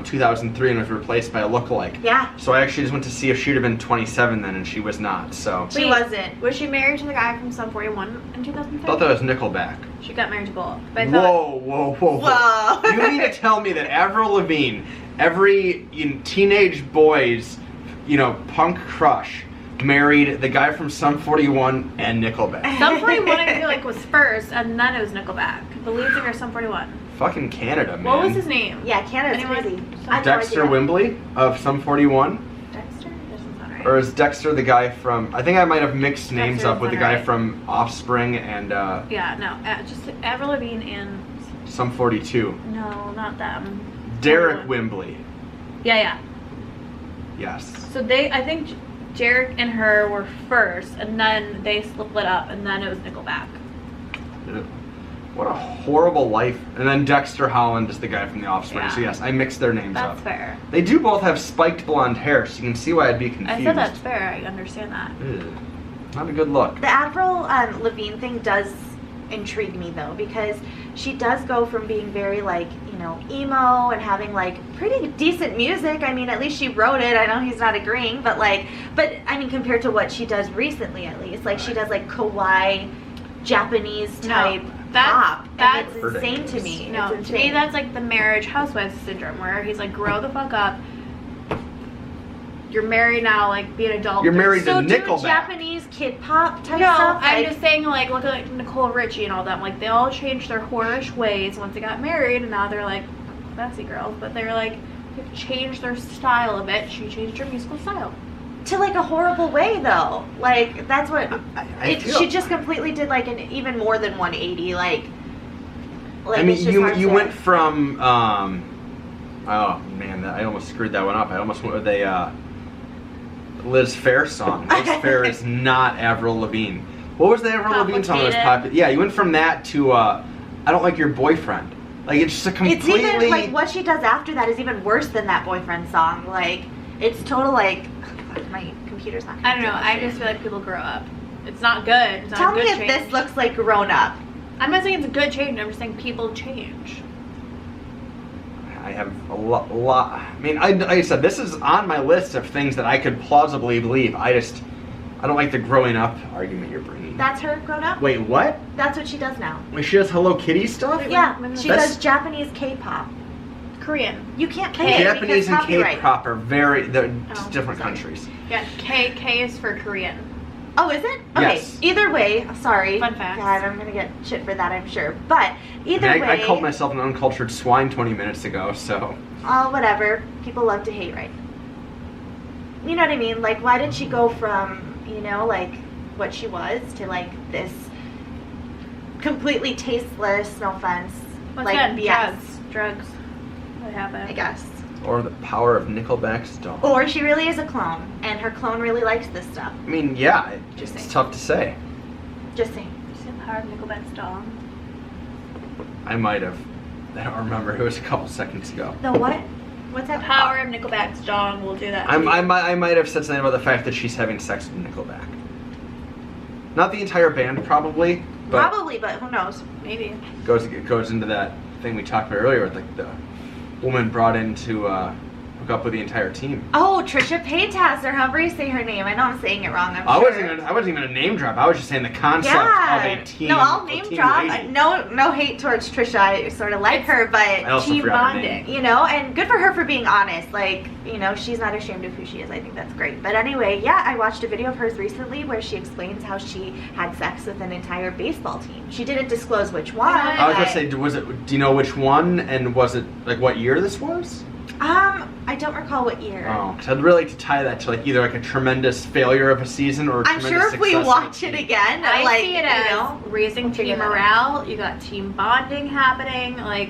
2003 and was replaced by a lookalike.
Yeah,
So I actually just went to see if she'd have been 27 then, and she was not. So
she
Wait,
wasn't.
Was she married to the guy from Sum 41 in 2003?
I thought that was Nickelback.
She got married to both. But I thought,
Whoa. You mean to tell me that Avril Lavigne, every teenage boy's, punk crush, married the guy from Sum 41 and Nickelback?
Sum 41 I feel like was first, and then it was Nickelback. The lead singer of Sum 41.
Fucking Canada, man.
What was his name?
Yeah, Canada's
Anyone?
crazy. I have no
Dexter
idea.
Wembley of Sum 41?
Dexter? Doesn't sound right.
Or is Dexter the guy from... I think I might have mixed names
Dexter
up with the
doesn't
guy
sound
from Offspring and
Yeah, no. Just Avril Lavigne and...
Sum 42.
No, not them.
Derek
Someone.
Wembley.
Yeah.
Yes.
So I think Jarek and her were first, and then they split up, and then it was Nickelback.
What a horrible life. And then Dexter Holland is the guy from The Offspring.
Yeah.
So yes, I mixed their names
That's
up.
fair.
They do both have spiked blonde hair, so you can see why I'd be confused.
I said that's fair. I understand that.
Ugh. Not a good look.
The Avril Lavigne thing does intrigue me though, because she does go from being very emo and having pretty decent music. I mean, at least she wrote it. I know he's not agreeing, but I mean, compared to what she does recently, at least she does kawaii Japanese type pop.
That's
and it's insane to me.
No,
It's
to me
insane.
that's like the marriage housewives syndrome, where he's like, grow the fuck up. You're married now, be an adult.
You're married
so
to
do
Nickelback.
Japanese kid pop type
No,
stuff.
I'm just saying, look at Nicole Richie and all them. They all changed their whorish ways once they got married, and now they're classy girls. But they're they've changed their style a bit. She changed her musical style.
to a horrible way though. That's what
I feel-
she just completely did an even more than 180.
I
It's
mean,
just
you
hard to-
went from, oh man, I almost screwed that one up. I almost went with a Liz Phair song. Liz Phair is not Avril Lavigne. What was the Avril Lavigne song that was
Complicated.
popular? Yeah, you went from that to I Don't Like Your Boyfriend. It's just a completely...
It's even what she does after that is even worse than that boyfriend song. It's total my computer's not.
I don't know. I just feel like people grow up. It's not good. It's not
Tell
a
me
good
if
change.
this looks like grown up.
I'm not saying it's a good change. I'm just saying people change.
I have a lot. I mean, like I said, this is on my list of things that I could plausibly believe. I don't like the growing up argument you're bringing.
That's her grown up?
Wait, what?
That's what she does now.
Wait, she does Hello Kitty stuff?
Yeah, she does Japanese K-pop.
Korean.
You can't play it
Japanese
because
and
copyright.
K-pop are they're different
sorry.
countries.
Yeah, K is for Korean.
Oh, is it? Okay.
Yes.
Either way, sorry.
Fun facts.
God, I'm gonna get shit for that, I'm sure. But either way,
I called myself an uncultured swine 20 minutes ago, so.
Oh, whatever. People love to hate, right? You know what I mean? Like, why did she go from, you know, like what she was to like this completely tasteless, no offense,
What's
like
that?
BS?
Drugs. What happened?
I guess.
Or the power of Nickelback's dog.
Or she really is a clone, and her clone really likes this stuff.
I mean, yeah,
Just
it's
saying.
tough to say.
Just saying.
Is it Power of Nickelback's dog?
I might have. I don't remember. It was a couple seconds ago.
The what? What's that?
Power of Nickelback's dog will do that.
I might have said something about the fact that she's having sex with Nickelback. Not the entire band, probably. But
Probably, but who knows?
Maybe.
It goes into that thing we talked about earlier with like the woman brought in to hook up with the entire team.
Oh, Trisha Paytas, or however you say her name. I know I'm saying it wrong. I'm
I
sure.
wasn't even gonna name drop. I was just saying the concept of a team.
No, I'll
a
name
team
drop.
lady.
No hate towards Trisha. I sort of like her,
I
but
also
Team
forgot her name.
bonding.
you know, and good for her for being honest. Like, you know, she's not ashamed of who she is. I think that's great. But anyway, yeah, I watched a video of hers recently where she explains how she had sex with an entire baseball team. She didn't disclose which one.
I was gonna
but-
say, do you know which one, and was it like what year this was?
I don't recall what year.
Oh, because I'd really like to tie that to like either like a tremendous failure of a season or a
I'm
tremendous
sure if we
success of a
watch it
team.
again,
I
like,
see it
you
as
know,
raising
we'll figure
team
that
morale. You got team bonding happening. Like,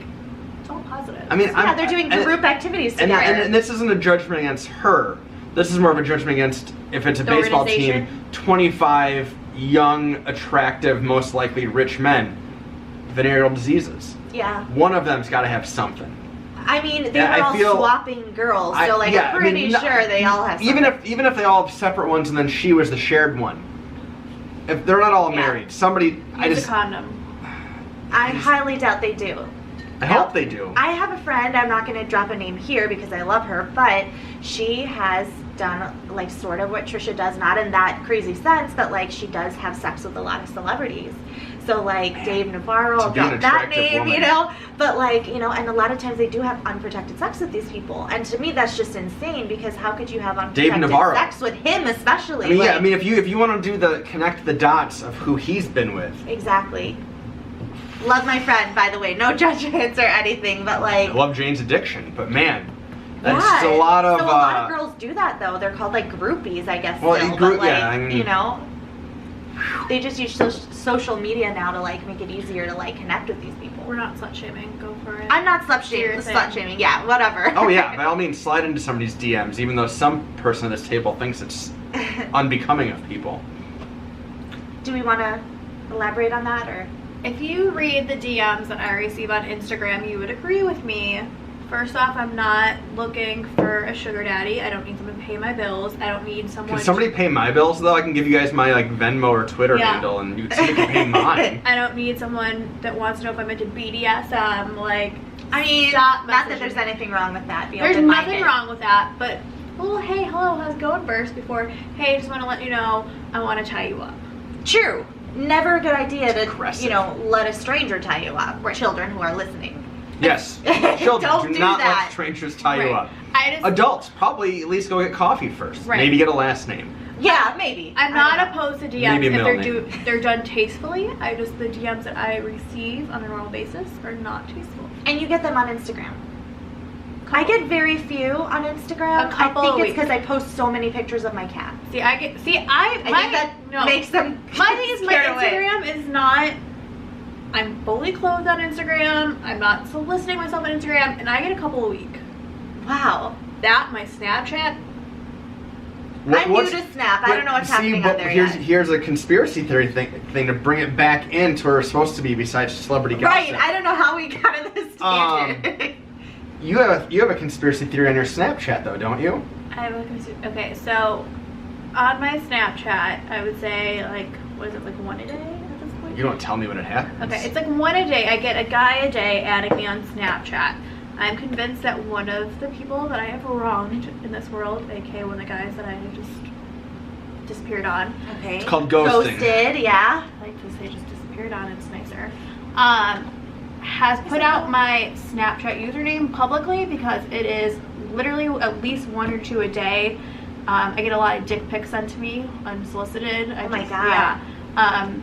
it's all positive.
I mean,
yeah, they're doing group activities together.
and this isn't a judgment against her. This is more of a judgment against, if it's a
The
baseball
organization?
team, 25 young, attractive, most likely rich men, venereal diseases.
yeah.
One of them's got to have something.
I mean, they
Yeah,
were
I
all
feel-
swapping girls, so like
yeah,
I'm
I
pretty
mean,
sure they all have
even
something.
if they all have separate ones and then she was the shared one. If they're not all
Yeah.
married, somebody
Use a condom.
I highly doubt they do.
I hope they do.
I have a friend, I'm not going to drop a name here because I love her, but she has done like sort of what Trisha does, not in that crazy sense, but like she does have sex with a lot of celebrities. So like Dave Navarro,
To be an
drop that
attractive
name,
woman.
you know, but like, you know, and a lot of times they do have unprotected sex with these people. And to me that's just insane because how could you have unprotected
Navarro.
sex with him especially?
I mean,
like,
yeah. I mean, if you want to do connect the dots of who he's been with.
Exactly. Love my friend, by the way. No judgments or anything, but like.
I love Jane's addiction, but man, that's
yeah.
just a lot of.
So a lot of girls do that though. They're called like groupies, I guess.
Well,
still,
group-
but like,
yeah, I mean-
you know, they just use social media now to like make it easier to like connect with these people.
We're not slut shaming. Go for it.
I'm not
Your thing.
slut shaming. Yeah, whatever.
Oh yeah, by all means, slide into somebody's DMs, even though some person at this table thinks it's unbecoming of people.
Do we want to elaborate on that or?
If you read the DMs that I receive on Instagram, you would agree with me. First off, I'm not looking for a sugar daddy. I don't need someone to pay my bills. I don't need someone.
Can somebody pay my bills though? I can give you guys my like Venmo or Twitter
Yeah.
handle, and somebody can pay mine.
I don't need someone that wants to know if I'm into BDSM. Like,
I mean,
Stop
not that
messaging.
there's anything wrong with that. Be
there's
open-minded.
nothing wrong with that. But, oh, hey, hello, how's it going first before, hey, just want to let you know, I want to tie you up.
True. Never a good idea to,
Aggressive.
you know, let a stranger tie you up. Or children who are listening.
Yes, children,
Don't
do
do
not
that.
let strangers tie you
Right.
up.
I just,
Adults, probably at least go get coffee first.
Right.
Maybe get a last name.
Yeah, maybe.
I'm
I
not
don't know.
opposed to DMs
Maybe a
if
middle
they're done tastefully. The DMs that I receive on a normal basis are not tasteful.
And you get them on Instagram. I get very few on Instagram.
A couple
I think
a
it's
week.
because I post so many pictures of my cat.
I
I think that makes them.
My thing is my
scared away.
Instagram is not. I'm fully clothed on Instagram. I'm not soliciting myself on Instagram, and I get a couple a week.
Wow.
That my Snapchat.
I'm new to Snap. I don't know what's happening on there yet.
Here's a conspiracy theory thing to bring it back into where it's supposed to be besides celebrity gossip.
Right. I don't know how we got in this tangent.
You have a conspiracy theory on your Snapchat though, don't you?
I have a okay. So on my Snapchat, I would say like what is it, like one a day at this point?
You don't tell me when it happens.
Okay, it's like one a day. I get a guy a day adding me on Snapchat. I'm convinced that one of the people that I have wronged in this world, aka one of the guys that I have just disappeared on.
Okay.
It's called ghosting.
Ghosted, yeah.
I like to say just disappeared on, it's nicer. Has put out my Snapchat username publicly because it is literally at least 1 or 2 a day. I get a lot of dick pics sent to me unsolicited.
Oh my God.
Yeah.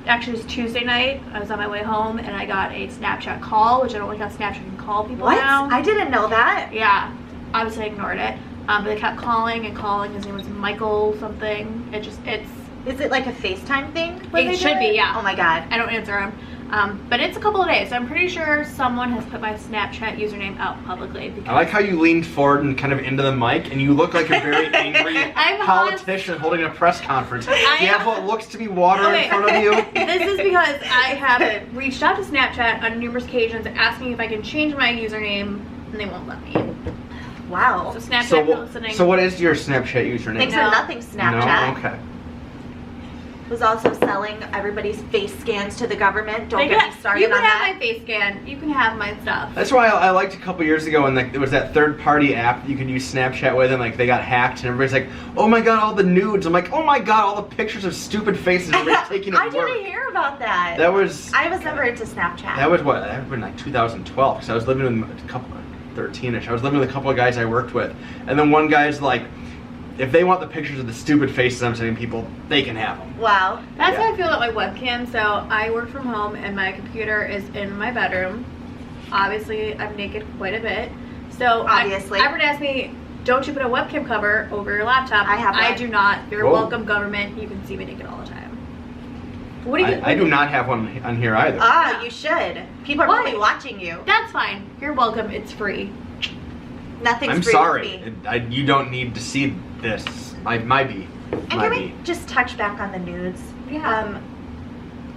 Actually, it was Tuesday night. I was on my way home and I got a Snapchat call, which I don't like how Snapchat can call people
What?
now.
I didn't know that.
Yeah. Obviously, I ignored it. But they kept calling and calling. His name was Michael something. It's.
Is it like a FaceTime thing?
It should be, yeah.
Oh my God.
I don't answer them. But it's a couple of days. So I'm pretty sure someone has put my Snapchat username out publicly.
I like how you leaned forward and kind of into the mic, and you look like a very angry politician holding a press conference. You have what looks to be water in front of you.
This is because I have reached out to Snapchat on numerous occasions asking if I can change my username, and they won't let me.
Wow.
So Snapchat, if you're listening.
So what is your Snapchat username?
Thanks for nothing, Snapchat.
No? Okay.
Was also selling everybody's face scans to the government. Don't get me started on that.
You can have my face scan. You can have my stuff.
That's why I liked a couple years ago when there was that third-party app that you could use Snapchat with, and like they got hacked, and everybody's like, "Oh my God, all the nudes!" I'm like, "Oh my God, all the pictures of stupid faces everybody's taking at work."
I didn't hear about that.
That was.
I was never into Snapchat.
That was what? That would been like 2012, because I was living with a couple, 13ish. I was living with a couple of guys I worked with, and then one guy's like, if they want the pictures of the stupid faces I'm sending people, they can have them.
Wow.
That's how I feel about my webcam. So I work from home and my computer is in my bedroom. Obviously, I'm naked quite a bit. So
obviously,
everyone asks me, don't you put a webcam cover over your laptop?
I have one.
I do not. You're
Whoa.
welcome, government. You can see me naked all the time. What do you?
I do not have one on here either.
Ah, you should. People are probably watching you.
That's fine. You're welcome. It's free.
Nothing's
I'm
free
sorry.
with me.
You don't need to see this. Might be.
And can we just touch back on the nudes?
Yeah.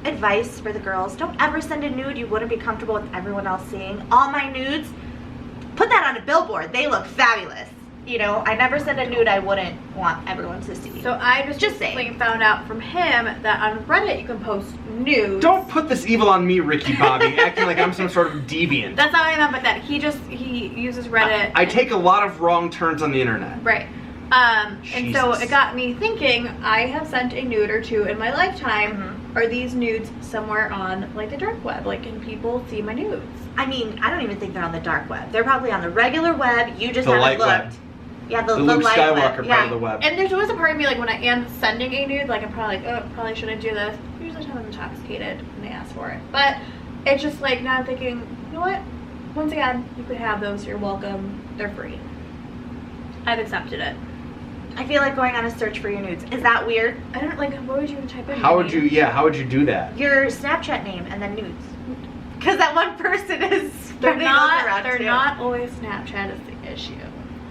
Advice for the girls: don't ever send a nude you wouldn't be comfortable with everyone else seeing. All my nudes, put that on a billboard. They look fabulous. You know, I never send a nude I wouldn't want everyone to see.
So I just found out from him that on Reddit you can post nudes.
Don't put this evil on me, Ricky Bobby, acting like I'm some sort of deviant.
That's not what I meant, but that he uses Reddit.
I take a lot of wrong turns on the internet.
Right. And so it got me thinking, I have sent a nude or two in my lifetime.
Mm-hmm.
Are these nudes somewhere on like the dark web? Like, can people see my nudes?
I mean, I don't even think they're on the dark web. They're probably on the regular web. You just
The
haven't
light
looked.
web.
Yeah, the
Luke
light
Skywalker
web.
part of the web.
And there's always a part of me, like, when I am sending a nude, like, I'm probably like, oh, probably shouldn't do this. Usually I'm intoxicated and they ask for it. But it's just like, now I'm thinking, you know what? Once again, you could have those. You're welcome. They're free. I've accepted it.
I feel like going on a search for your nudes. Is that weird?
I don't, like, what would you type in?
How would you do that?
Your Snapchat name and then nudes. Because that one person is
They're
spreading those around too.
not always Snapchat is the issue.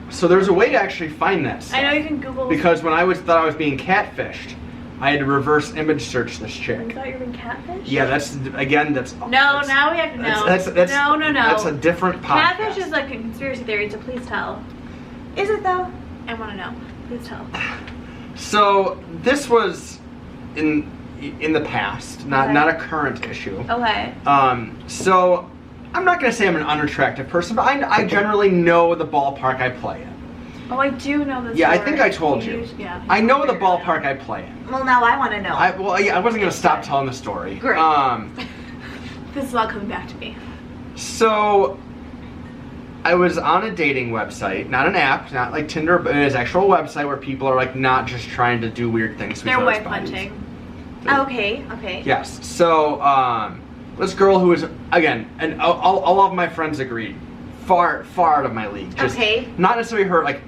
So there's a way to actually find that stuff.
I know you can Google.
Because when I thought I was being catfished, I had to reverse image search this
You
chick.
thought you were being catfished?
Yeah, that's
No, now we have to know.
That's
no.
That's a different podcast.
Catfish is like a conspiracy theory, so please tell.
Is it though?
I want to know. Please tell.
So this was in the past, not a current issue.
Okay.
So I'm not gonna say I'm an unattractive person, but I generally know the ballpark I play in.
Oh, I do know this.
Yeah, I
story.
think I told you.
Yeah.
I know the ballpark I play in.
Well, now I want to know.
I wasn't gonna stop telling the story.
Great.
This is all coming back to me.
So I was on a dating website, not an app, not like Tinder, but it is an actual website where people are like not just trying to do weird things.
They're wife hunting.
Okay.
Yes. So this girl who is, again, and all of my friends agreed, far out of my league. Just not necessarily her like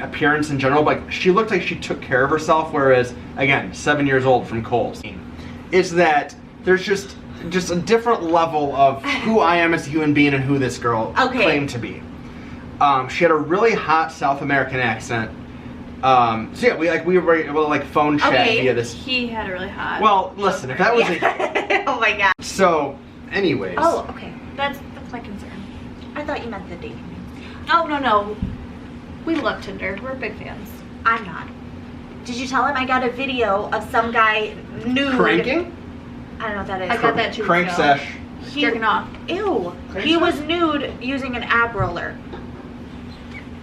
appearance in general, but like, she looked like she took care of herself. Whereas, again, 7 years old from Kohl's, is that there's just a different level of who I am as a human being and who this girl claimed to be. She had a really hot South American accent. So yeah, we were able to phone chat via this.
He had a really hot.
Well, listen, if that was
oh my god.
So, anyways.
Oh, okay.
That's my concern.
I thought you meant the dating.
Oh no. We love Tinder. We're big fans.
I'm not. Did you tell him I got a video of some guy nude?
Cranking?
I don't know what that is.
I got that too.
Crank sesh.
jerking off.
Ew.
Crazy.
He was nude using an ab roller.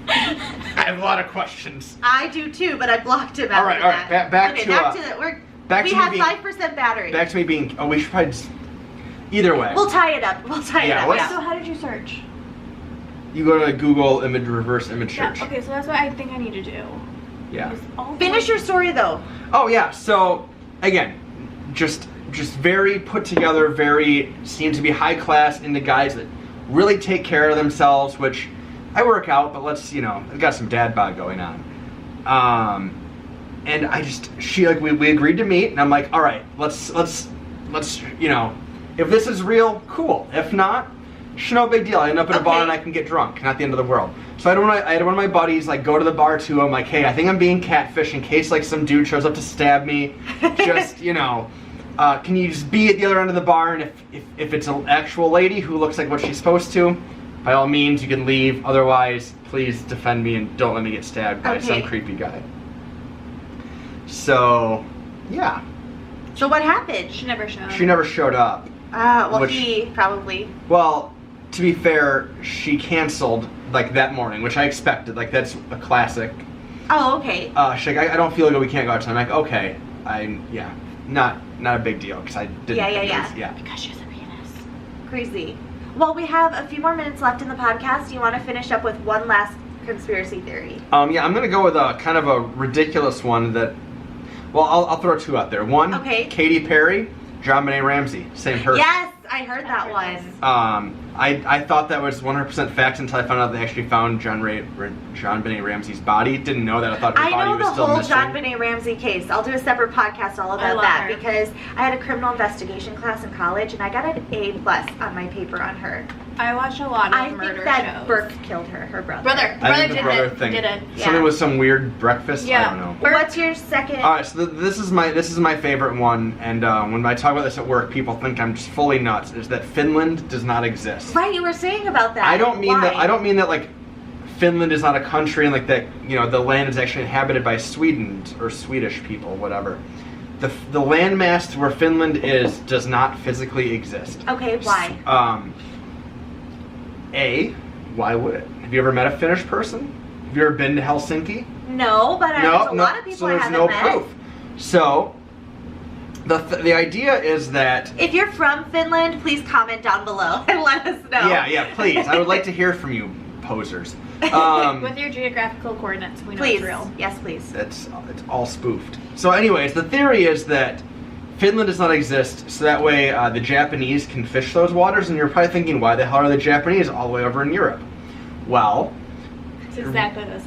I have a lot of questions.
I do too, but I blocked him out.
All right,
of
all right.
that.
Back
okay,
to
back to the
back
we
to
have
being,
5% battery.
Back to me being. Oh, we should probably. Either way,
We'll tie it up. We'll tie
Yeah,
it up.
let's-
Yeah.
So how did you search?
you go to Google image reverse image
Yeah,
search.
okay, so that's what I think I need to do.
Yeah.
Just all
Finish
the-
your story though.
Oh yeah. So again, just very put together, very seem to be high class into guys that really take care of themselves. Which I work out, but I've got some dad bod going on. And she we agreed to meet, and I'm like, all right, let's if this is real, cool. If not, no big deal. I end up in a bar
Okay.
and I can get drunk. Not the end of the world. So I had one of my buddies go to the bar too. I'm like, hey, I think I'm being catfished in case some dude shows up to stab me. Just can you just be at the other end of the bar, and if it's an actual lady who looks like what she's supposed to, by all means you can leave. Otherwise, please defend me and don't let me get stabbed by some creepy guy. So, yeah.
So what happened?
She never showed.
She never showed up.
Well, he probably.
Well, to be fair, she canceled that morning, which I expected. That's a classic.
Oh, okay.
She's like, I don't feel good. We can't go out tonight. I'm like, okay, not a big deal because I didn't.
Yeah.
Because she's a penis.
Crazy. Well, we have a few more minutes left in the podcast. Do you want to finish up with one last conspiracy theory?
Yeah, I'm gonna go with a kind of a ridiculous one that. Well, I'll throw two out there. One, Katy Perry, JonBenet Ramsey, same person.
Yes, I heard that one.
I thought that was 100% fact until I found out they actually found JonBenet Ramsey's body. Didn't know that. I thought her body was still missing.
I know the whole JonBenet Ramsey case. I'll do a separate podcast all about that because I had a criminal investigation class in college and I got an A+ on my paper on her.
I watched a lot of murder
think that
shows.
Burke killed her brother.
I think the brother thing.
Did it.
Something with some weird breakfast.
Yeah.
I don't know.
What's your second?
All right, so this is my favorite one, and when I talk about this at work, people think I'm just fully nuts. Is that Finland does not exist?
Right, you were saying about that.
I don't mean
Why?
that. I don't mean that Finland is not a country and that the land is actually inhabited by Sweden or Swedish people, whatever. The landmass where Finland is does not physically exist.
Okay, why?
Why would it? Have you ever met a Finnish person? Have you ever been to Helsinki?
No, but there's a lot of people
so
I
there's
haven't
no
met.
proof. So the idea is that
if you're from Finland, please comment down below and let us know.
Yeah, please. I would like to hear from you, posers.
With your geographical coordinates, we know
please.
it's real.
Yes, please.
It's all spoofed. So anyways, the theory is that Finland does not exist, so that way the Japanese can fish those waters, and you're probably thinking, why the hell are the Japanese all the way over in Europe? Well...
That's exactly what I was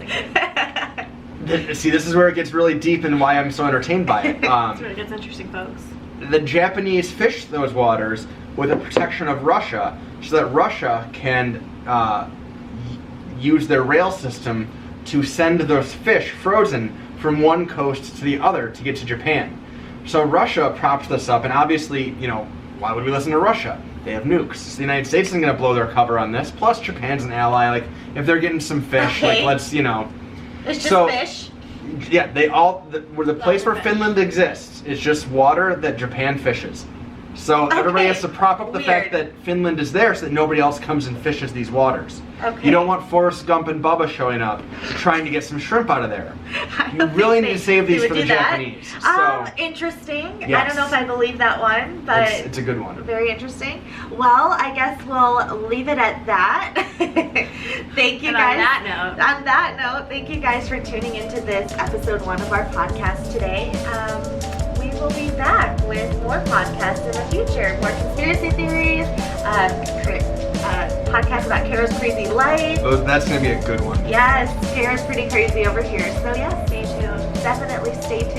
thinking.
See, this is where it gets really deep and why I'm so entertained by it.
That's where it gets interesting, folks.
The Japanese fish those waters with the protection of Russia, so that Russia can use their rail system to send those fish frozen from one coast to the other to get to Japan. So Russia props this up, and obviously, why would we listen to Russia? They have nukes. So the United States isn't going to blow their cover on this. Plus, Japan's an ally. If they're getting some fish, let's,
It's just fish.
Yeah, the place where Finland exists is just water that Japan fishes. So everybody has to prop up the fact that Finland is there so that nobody else comes and fishes these waters.
Okay.
You don't want Forrest Gump and Bubba showing up trying to get some shrimp out of there. You really need to save these for the Japanese. So,
interesting.
Yes.
I don't know if I believe that one, but
it's a good one.
Very interesting. Well, I guess we'll leave it at that. Thank you guys. On that note, thank you guys for tuning into this episode 1 of our podcast today. We will be back with more podcasts in the future, more conspiracy theories, podcast about Kara's crazy life.
That's going to be a good one.
Yes, Kara's pretty crazy over here. So yeah, stay tuned. Definitely stay tuned.